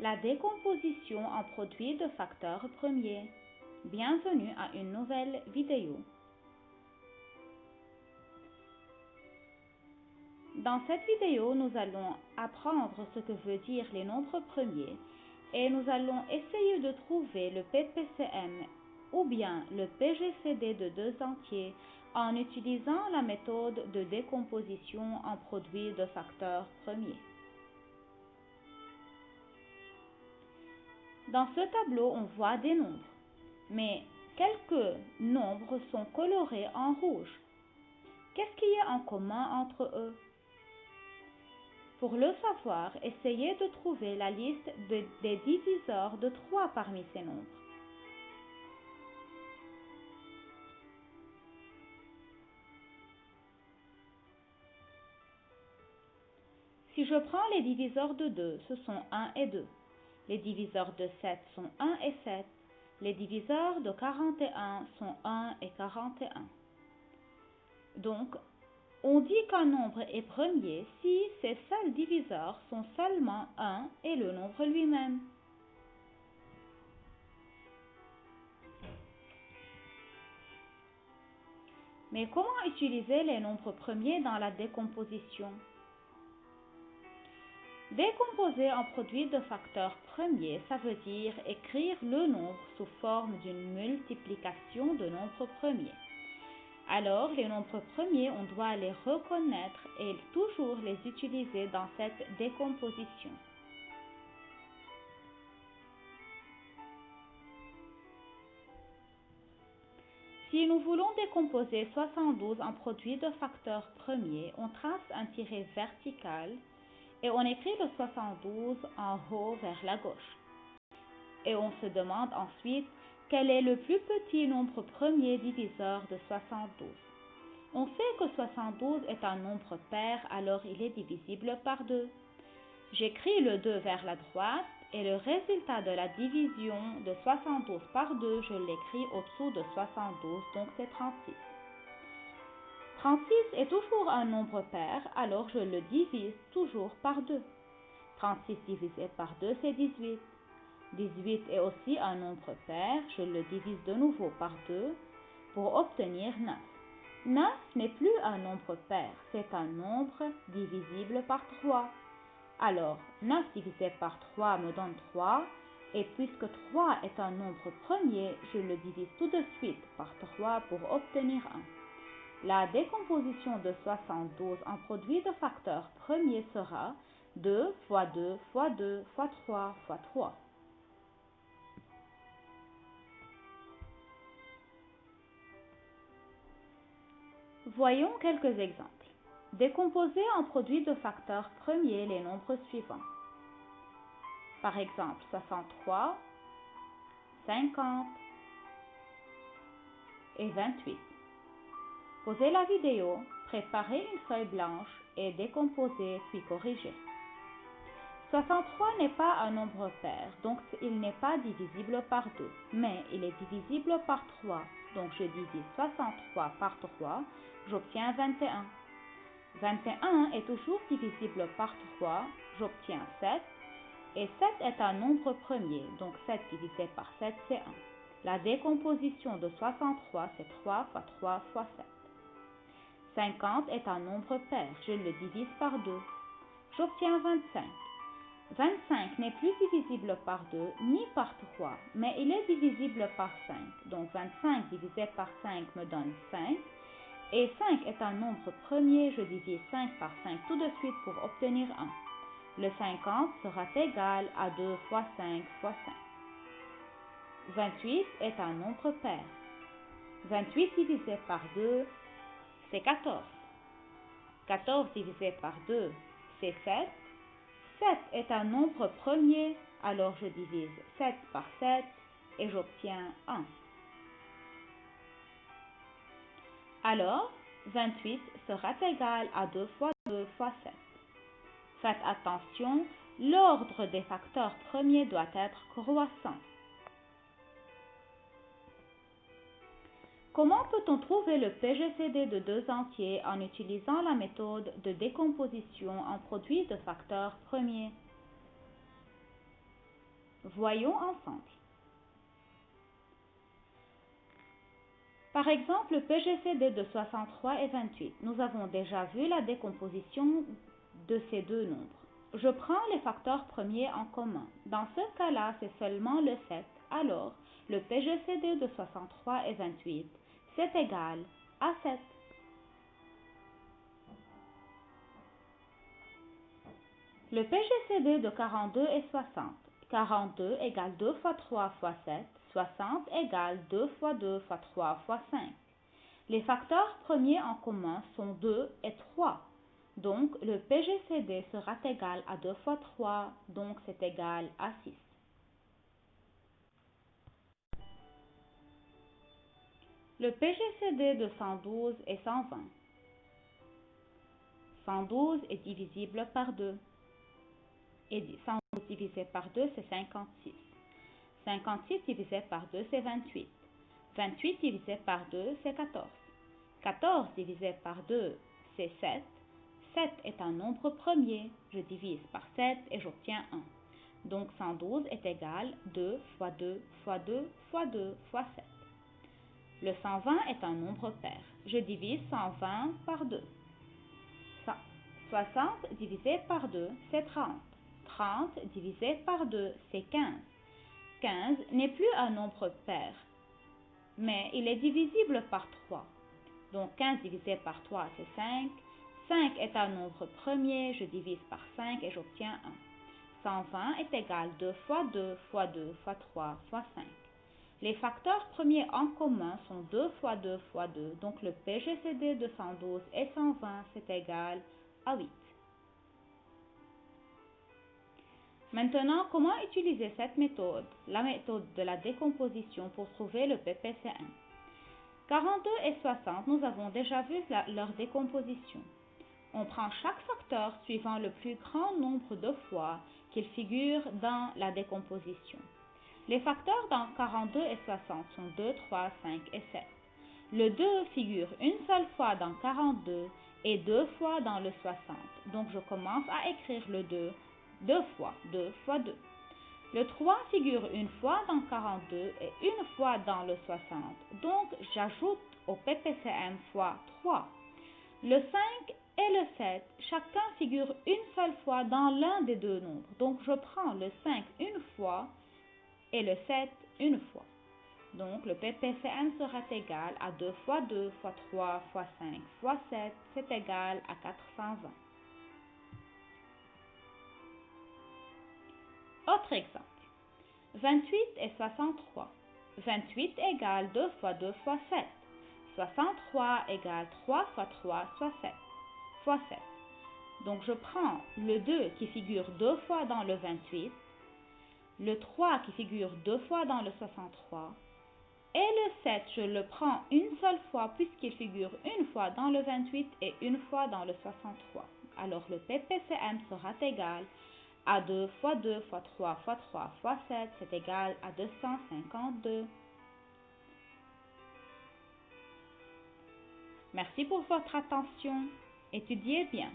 La décomposition en produits de facteurs premiers. Bienvenue à une nouvelle vidéo. Dans cette vidéo, nous allons apprendre ce que veut dire les nombres premiers et nous allons essayer de trouver le PPCM ou bien le PGCD de deux entiers en utilisant la méthode de décomposition en produits de facteurs premiers. Dans ce tableau, on voit des nombres, mais quelques nombres sont colorés en rouge. Qu'est-ce qu'il y a en commun entre eux? Pour le savoir, essayez de trouver la liste des diviseurs de 3 parmi ces nombres. Si je prends les diviseurs de 2, ce sont 1 et 2. Les diviseurs de 7 sont 1 et 7. Les diviseurs de 41 sont 1 et 41. Donc, on dit qu'un nombre est premier si ses seuls diviseurs sont seulement 1 et le nombre lui-même. Mais comment utiliser les nombres premiers dans la décomposition? Décomposer en produits de facteurs premiers, ça veut dire écrire le nombre sous forme d'une multiplication de nombres premiers. Alors, les nombres premiers, on doit les reconnaître et toujours les utiliser dans cette décomposition. Si nous voulons décomposer 72 en produits de facteurs premiers, on trace un tiret vertical et on écrit le 72 en haut vers la gauche. Et on se demande ensuite quel est le plus petit nombre premier diviseur de 72. On sait que 72 est un nombre pair, alors il est divisible par 2. J'écris le 2 vers la droite et le résultat de la division de 72 par 2, je l'écris au-dessous de 72, donc c'est 36. 36 est toujours un nombre pair, alors je le divise toujours par 2. 36 divisé par 2, c'est 18. 18 est aussi un nombre pair, je le divise de nouveau par 2 pour obtenir 9. 9 n'est plus un nombre pair, c'est un nombre divisible par 3. Alors, 9 divisé par 3 me donne 3, et puisque 3 est un nombre premier, je le divise tout de suite par 3 pour obtenir 1. La décomposition de 72 en produits de facteurs premiers sera 2 fois 2 fois 2 fois 3 fois 3. Voyons quelques exemples. Décomposer en produits de facteurs premiers les nombres suivants. Par exemple, 63, 50 et 28. Posez la vidéo, préparez une feuille blanche et décomposez puis corrigez. 63 n'est pas un nombre pair, donc il n'est pas divisible par 2, mais il est divisible par 3. Donc je divise 63 par 3, j'obtiens 21. 21 est toujours divisible par 3, j'obtiens 7. Et 7 est un nombre premier, donc 7 divisé par 7, c'est 1. La décomposition de 63, c'est 3 fois 3 fois 7. 50 est un nombre pair, je le divise par 2. J'obtiens 25. 25 n'est plus divisible par 2 ni par 3, mais il est divisible par 5. Donc 25 divisé par 5 me donne 5. Et 5 est un nombre premier, je divise 5 par 5 tout de suite pour obtenir 1. Le 50 sera égal à 2 fois 5 fois 5. 28 est un nombre pair. 28 divisé par 2, c'est 14. 14 divisé par 2, c'est 7. 7 est un nombre premier, alors je divise 7 par 7 et j'obtiens 1. Alors, 28 sera égal à 2 fois 2 fois 7. Faites attention, l'ordre des facteurs premiers doit être croissant. Comment peut-on trouver le PGCD de deux entiers en utilisant la méthode de décomposition en produits de facteurs premiers? Voyons ensemble. Par exemple, le PGCD de 63 et 28. Nous avons déjà vu la décomposition de ces deux nombres. Je prends les facteurs premiers en commun. Dans ce cas-là, c'est seulement le 7. Alors, le PGCD de 63 et 28, c'est égal à 7. Le PGCD de 42 et 60. 42 égale 2 fois 3 fois 7. 60 égale 2 fois 2 fois 3 fois 5. Les facteurs premiers en commun sont 2 et 3. Donc, le PGCD sera égal à 2 fois 3, donc c'est égal à 6. Le PGCD de 112 et 120. 112 est divisible par 2. Et 112 divisé par 2, c'est 56. 56 divisé par 2, c'est 28. 28 divisé par 2, c'est 14. 14 divisé par 2, c'est 7. 7 est un nombre premier. Je divise par 7 et j'obtiens 1. Donc 112 est égal à 2 fois 2 fois 2 fois 2 fois 7. Le 120 est un nombre pair. Je divise 120 par 2. 60 divisé par 2, c'est 30. 30 divisé par 2, c'est 15. 15 n'est plus un nombre pair, mais il est divisible par 3. Donc 15 divisé par 3, c'est 5. 5 est un nombre premier, je divise par 5 et j'obtiens 1. 120 est égal à 2 fois 2 fois 2 fois 3 fois 5. Les facteurs premiers en commun sont 2 fois 2 fois 2, donc le PGCD de 112 et 120, c'est égal à 8. Maintenant, comment utiliser cette méthode, la méthode de la décomposition pour trouver le PPC1? 42 et 60, nous avons déjà vu leur décomposition. On prend chaque facteur suivant le plus grand nombre de fois qu'il figure dans la décomposition. Les facteurs dans 42 et 60 sont 2, 3, 5 et 7. Le 2 figure une seule fois dans 42 et deux fois dans le 60. Donc je commence à écrire le 2 deux fois 2 fois 2. Le 3 figure une fois dans 42 et une fois dans le 60. Donc j'ajoute au PPCM fois 3. Le 5 et le 7, chacun figure une seule fois dans l'un des deux nombres. Donc je prends le 5 une fois et le 7 une fois. Donc le PPCM sera égal à 2 fois 2 fois 3 fois 5 fois 7, c'est égal à 420. Autre exemple. 28 et 63. 28 égale 2 fois 2 fois 7. 63 égale 3 fois 3 soit 7, fois 7. Donc je prends le 2 qui figure deux fois dans le 28, le 3 qui figure deux fois dans le 63, et le 7, je le prends une seule fois puisqu'il figure une fois dans le 28 et une fois dans le 63. Alors le PPCM sera égal à 2 fois 2 fois 3 fois 3 fois 7, c'est égal à 252. Merci pour votre attention. Étudiez bien.